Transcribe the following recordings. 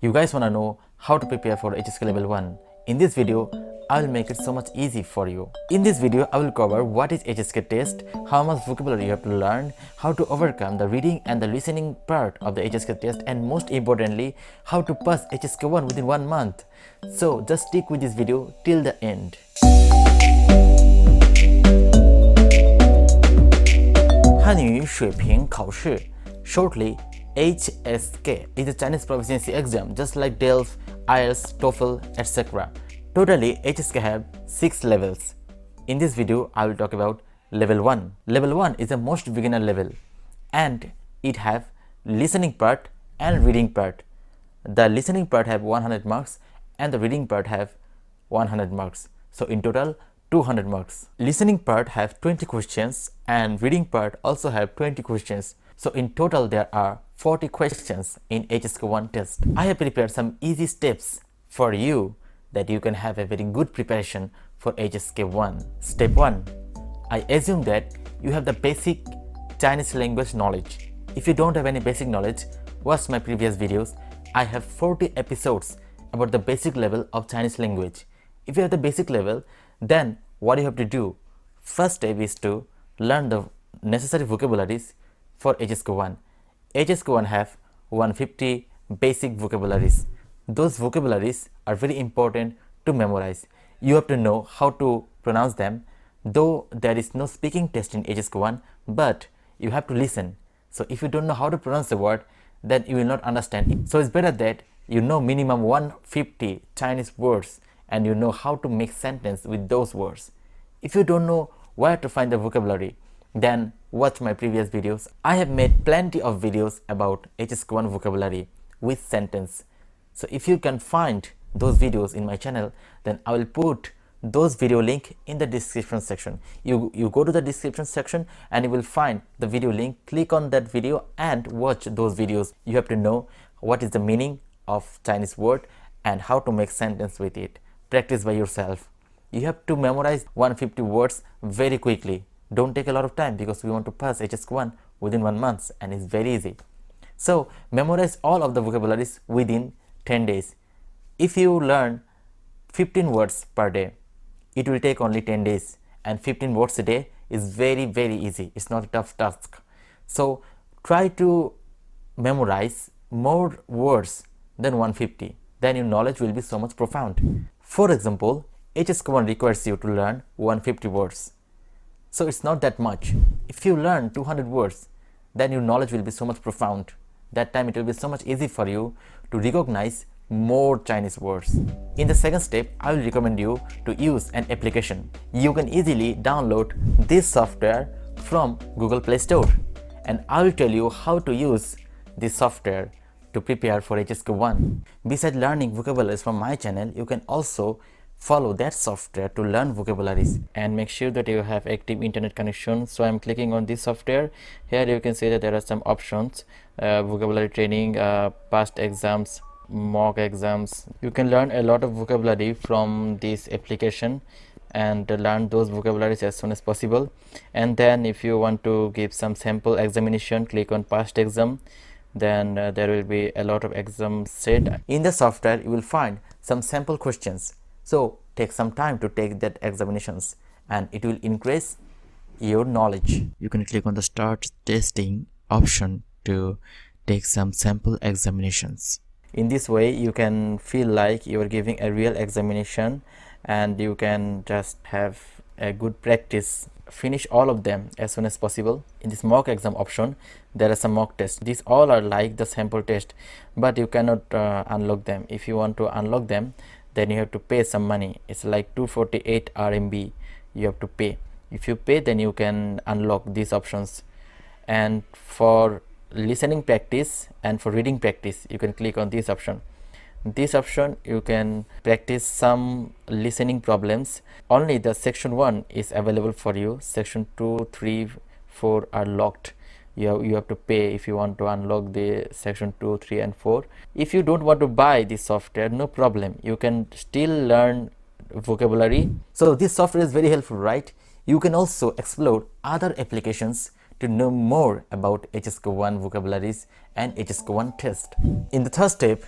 You guys wanna know how to prepare for HSK level 1. In this video, I will make it so much easy for you. In this video, I will cover what is HSK test, how much vocabulary you have to learn, how to overcome the reading and the listening part of the HSK test, and most importantly, how to pass HSK 1 within 1 month. So just stick with this video till the end. 汉语水平考试 shortly HSK is a Chinese proficiency exam just like DELF, IELTS, TOEFL, etc. Totally, HSK have 6 levels. In this video, I will talk about level 1. Level 1 is the most beginner level and it have listening part and reading part. The listening part have 100 marks and the reading part have 100 marks. So in total, 200 marks. Listening part have 20 questions and reading part also have 20 questions. So in total, there are 40 questions in HSK 1 test. I have prepared some easy steps for you that you can have a very good preparation for HSK 1. Step 1. I assume that you have the basic Chinese language knowledge. If you don't have any basic knowledge, watch my previous videos. I have 40 episodes about the basic level of Chinese language. If you have the basic level, then what you have to do? First step is to learn the necessary vocabularies for HSK 1. HSK 1 have 150 basic vocabularies. Those vocabularies are very important to memorize. You have to know how to pronounce them, though there is no speaking test in HSK 1, but you have to listen. So if you don't know how to pronounce the word, then you will not understand it. So it's better that you know minimum 150 Chinese words and you know how to make sentence with those words. If you don't know where to find the vocabulary, then watch my previous videos. I have made plenty of videos about HSK 1 vocabulary with sentence. So if you can find those videos in my channel, then I will put those video link in the description section. You go to the description section and you will find the video link. Click on that video and watch those videos. You have to know what is the meaning of Chinese word and how to make sentence with it. Practice by yourself. You have to memorize 150 words very quickly. Don't take a lot of time because we want to pass HSK 1 within 1 month and it's very easy. So memorize all of the vocabularies within 10 days. If you learn 15 words per day, it will take only 10 days, and 15 words a day is very easy. It's not a tough task. So try to memorize more words than 150. Then your knowledge will be so much profound. For example, HSK 1 requires you to learn 150 words. So it's not that much. If you learn 200 words, then your knowledge will be so much profound. That time it will be so much easy for you to recognize more Chinese words. In the second step, I will recommend you to use an application. You can easily download this software from Google Play Store, and I will tell you how to use this software to prepare for HSK 1. Besides learning vocabularies from my channel, you can also follow that software to learn vocabularies, and make sure that you have active internet connection. So I'm clicking on this software. Here you can see that there are some options: vocabulary training, past exams, mock exams. You can learn a lot of vocabulary from this application and learn those vocabularies as soon as possible. And then if you want to give some sample examination, click on past exam. Then there will be a lot of exams set. In the software you will find some sample questions. So take some time to take that examinations and it will increase your knowledge. You can click on the start testing option to take some sample examinations. In this way you can feel like you are giving a real examination and you can just have a good practice. Finish all of them as soon as possible. In this mock exam option, there are some mock tests. These all are like the sample test, but you cannot unlock them. If you want to unlock them, then you have to pay some money. It's like 248 RMB you have to pay. If you pay, then you can unlock these options. And for listening practice and for reading practice, you can click on this option. This option you can practice some listening problems. Only the section 1 is available for you. Section 2, 3, 4 are locked. You have to pay if you want to unlock the section 2, 3 and 4. If you don't want to buy this software, no problem, you can still learn vocabulary. So this software is very helpful, right? You can also explore other applications to know more about HSK 1 vocabularies and HSK 1 test. In the third step,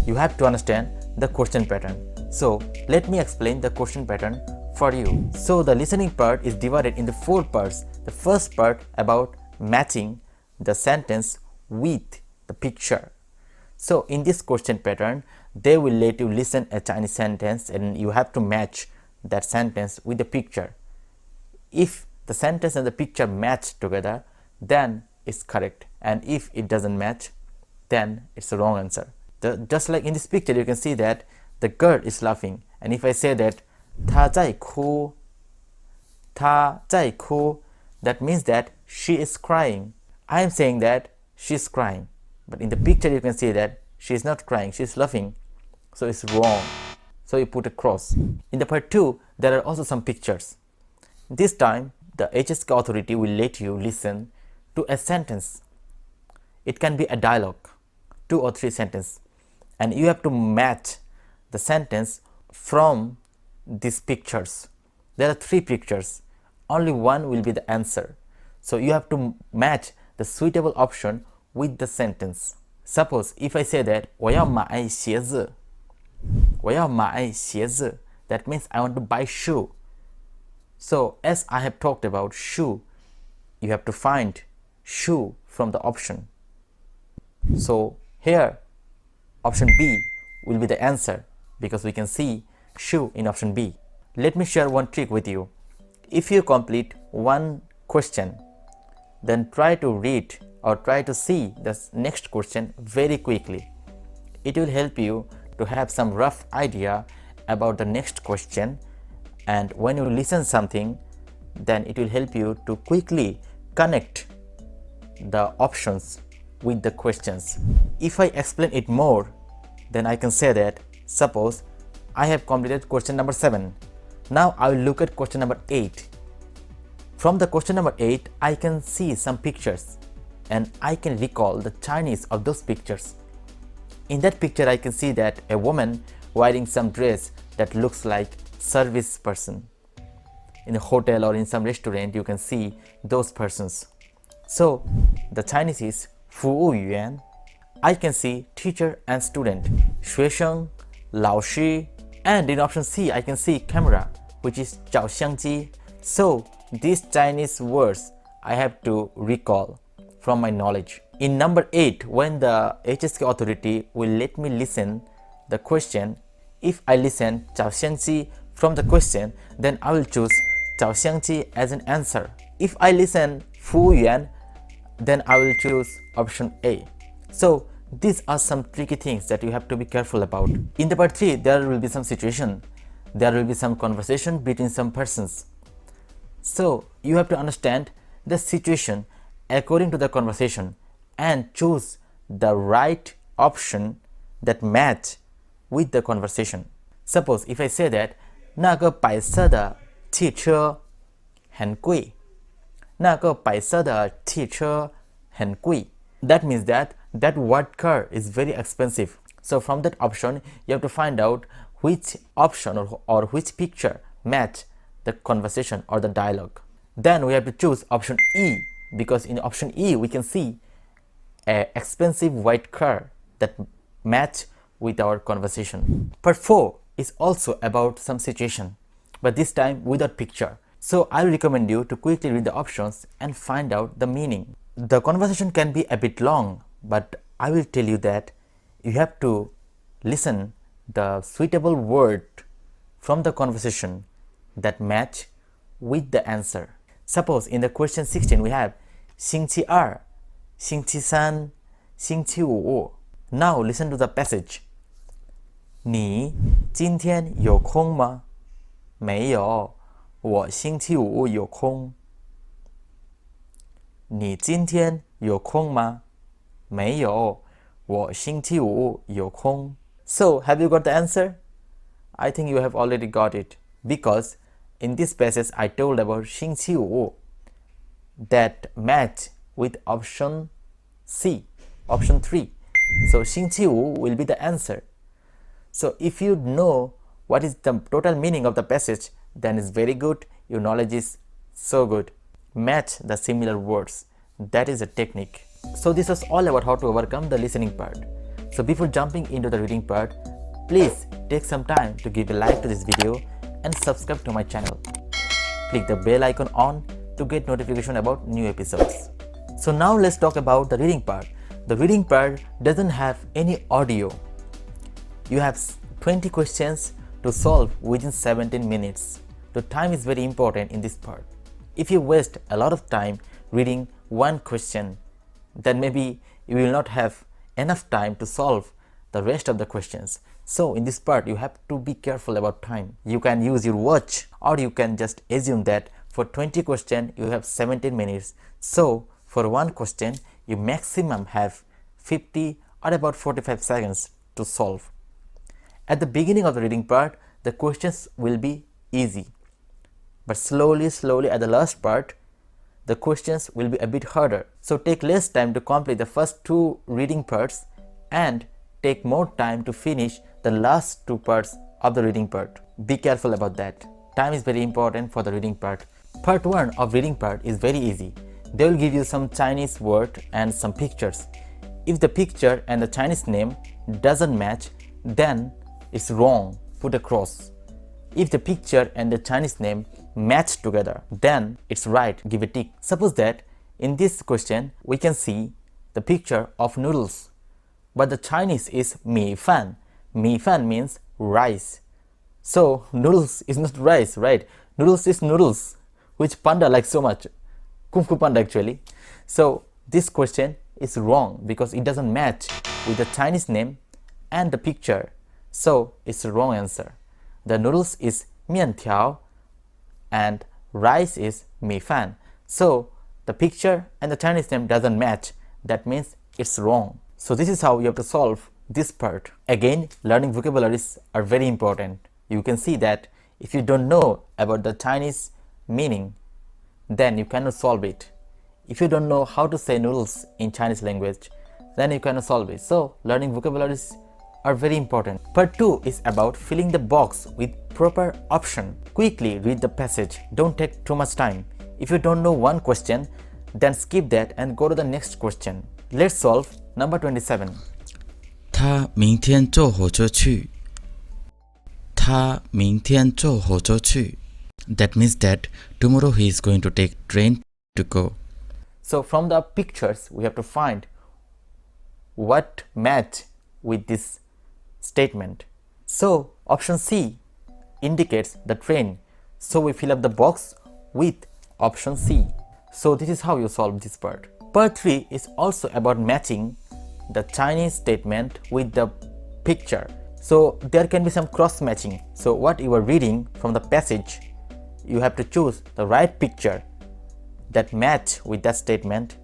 you have to understand the question pattern. So let me explain the question pattern for you. So the listening part is divided into 4 parts. The first part about matching the sentence with the picture. So in this question pattern, they will let you listen a Chinese sentence and you have to match that sentence with the picture. If the sentence and the picture match together, then it's correct, and if it doesn't match, then it's the wrong answer. Just like in this picture, you can see that the girl is laughing, and if I say that 她在哭, 她在哭, that means that she is crying. I am saying that she's crying, but in the picture you can see that she is not crying, she is laughing, so it's wrong. So you put a cross. In the part 2, there are also some pictures. This time, the HSK authority will let you listen to a sentence. It can be a dialogue, 2 or 3 sentences, and you have to match the sentence from these pictures. There are 3 pictures, only one will be the answer. So you have to match the suitable option with the sentence. Suppose if I say that 我要买鞋子, 我要买鞋子, that means I want to buy shoe. So as I have talked about shoe, you have to find shoe from the option. So here option B will be the answer because we can see shoe in option B. Let me share one trick with you. If you complete one question, then try to read or try to see the next question very quickly. It will help you to have some rough idea about the next question, and when you listen something, then it will help you to quickly connect the options with the questions. If I explain it more, then I can say that suppose I have completed question number 7. Now I will look at question number 8. From the question number 8, I can see some pictures and I can recall the Chinese of those pictures. In that picture, I can see that a woman wearing some dress that looks like service person. In a hotel or in some restaurant, you can see those persons. So the Chinese is 服务员. I can see teacher and student, 学生, 老师, and in option C, I can see camera, which is 照相机. So these Chinese words I have to recall from my knowledge. In number 8, when the HSK authority will let me listen the question, if I listen 照相机 from the question, then I will choose 照相机 as an answer. If I listen 服务员, then I will choose option A. So these are some tricky things that you have to be careful about. In the part 3, there will be some situation. There will be some conversation between some persons. So you have to understand the situation according to the conversation and choose the right option that match with the conversation. Suppose if I say that 那个白色的汽车很贵，那个白色的汽车很贵, that means that that white car is very expensive. So from that option, you have to find out which option or which picture match the conversation or the dialogue. Then we have to choose option E, because in option E we can see an expensive white car that match with our conversation. Part 4 is also about some situation, but this time without picture. So I will recommend you to quickly read the options and find out the meaning. The conversation can be a bit long, but I will tell you that you have to listen the suitable word from the conversation that match with the answer. Suppose in the question 16 we have 星期二, 星期三, 星期五. Now listen to the passage. 你今天有空吗？没有，我星期五有空。你今天有空吗？没有，我星期五有空。So, have you got the answer? I think you have already got it, because in this passage I told about 星期五 that match with option C, option 3. So, 星期五 will be the answer. So, if you know what is the total meaning of the passage, then it's very good. Your knowledge is so good. Match the similar words. That is a technique. So this was all about how to overcome the listening part. So before jumping into the reading part, please take some time to give a like to this video and subscribe to my channel. Click the bell icon on to get notification about new episodes. So now let's talk about the reading part. The reading part doesn't have any audio. You have 20 questions to solve within 17 minutes. The time is very important in this part. If you waste a lot of time reading one question, then maybe you will not have enough time to solve the rest of the questions. So in this part, you have to be careful about time. You can use your watch, or you can just assume that for 20 questions you have 17 minutes. So for one question, you maximum have 50 or about 45 seconds to solve. At the beginning of the reading part, the questions will be easy. But slowly at the last part, the questions will be a bit harder. So take less time to complete the first two reading parts and take more time to finish the last two parts of the reading part. Be careful about that. Time is very important for the reading part. Part 1 of reading part is very easy. They will give you some Chinese word and some pictures. If the picture and the Chinese name doesn't match, then it's wrong. Put a cross. If the picture and the Chinese name match together, then it's right. Give a tick. Suppose that in this question we can see the picture of noodles, but the Chinese is mi fan. Mi fan means rice. So noodles is not rice, right? Noodles is noodles, which panda likes so much. Kung Fu Panda actually. So this question is wrong because it doesn't match with the Chinese name and the picture. So it's the wrong answer. The noodles is mian tiao and rice is mi fan. So the picture and the Chinese name doesn't match. That means it's wrong. So this is how you have to solve this part. Again, learning vocabularies are very important. You can see that if you don't know about the Chinese meaning, then you cannot solve it. If you don't know how to say noodles in Chinese language, then you cannot solve it. So learning vocabularies are very important. Part 2 is about filling the box with proper option. Quickly read the passage. Don't take too much time. If you don't know one question, then skip that and go to the next question. Let's solve number 27. 他明天坐火车去。他明天坐火车去。That means that tomorrow he is going to take train to go. So from the pictures, we have to find what match with this statement. So option C indicates the train. So we fill up the box with option C. So this is how you solve this part. Part 3 is also about matching the Chinese statement with the picture. So there can be some cross matching. So what you are reading from the passage, you have to choose the right picture that match with that statement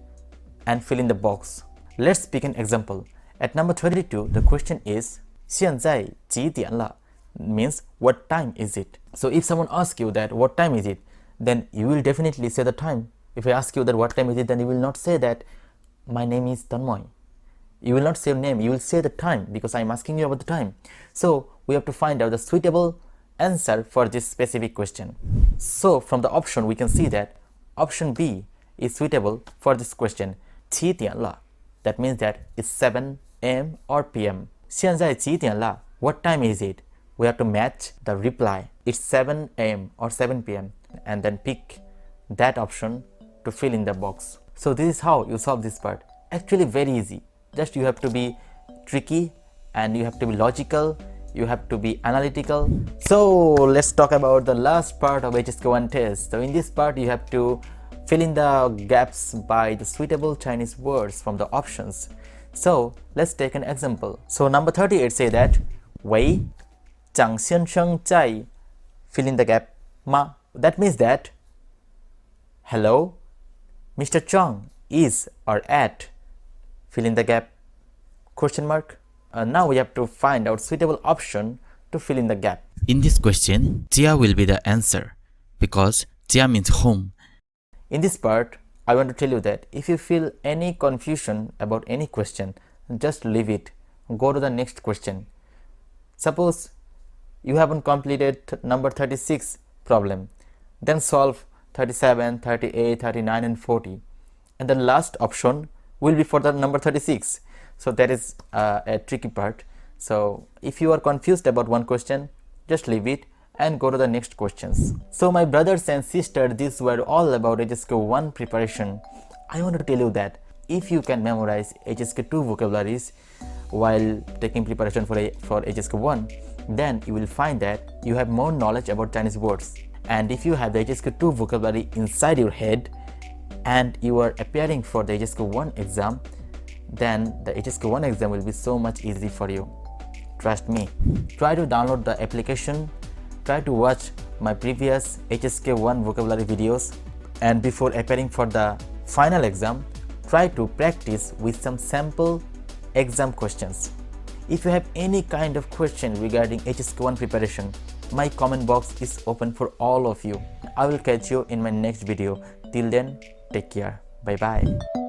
and fill in the box. Let's pick an example. At number 32, the question is 现在几点了 means what time is it? So if someone asks you that what time is it, then you will definitely say the time. If I ask you that what time is it, then you will not say that my name is Tanmoy. You will not say your name, you will say the time because I am asking you about the time. So we have to find out the suitable answer for this specific question. So from the option we can see that option B is suitable for this question. 七点了 that means that it's 7 a.m. or p.m. 现在几点了 what time is it? We have to match the reply. It's 7 a.m. or 7 p.m. and then pick that option to fill in the box. So this is how you solve this part. Actually very easy. Just you have to be tricky and you have to be logical, you have to be analytical. So let's talk about the last part of HSK 1 test. So in this part you have to fill in the gaps by the suitable Chinese words from the options. So let's take an example. So number 38 say that 喂张先生在 fill in the gap ma. That means that hello, Mr. Chang is or at fill in the gap question mark. Now we have to find out suitable option to fill in the gap. In this question, Jia will be the answer because Jia means home. In this part, I want to tell you that if you feel any confusion about any question, just leave it. Go to the next question. Suppose you haven't completed number 36 problem, then solve 37, 38, 39 and 40. And the last option will be for the number 36. So that is a tricky part. So if you are confused about one question, just leave it and go to the next questions. So my brothers and sisters, these were all about HSK 1 preparation. I want to tell you that if you can memorize HSK 2 vocabularies while taking preparation for HSK 1, then you will find that you have more knowledge about Chinese words. And if you have the HSK 2 vocabulary inside your head and you are appearing for the HSK 1 exam, then the HSK 1 exam will be so much easy for you. Trust me. Try to download the application, try to watch my previous HSK 1 vocabulary videos, and before appearing for the final exam, try to practice with some sample exam questions. If you have any kind of question regarding HSK 1 preparation, my comment box is open for all of you. I will catch you in my next video. Till then, take care. Bye bye.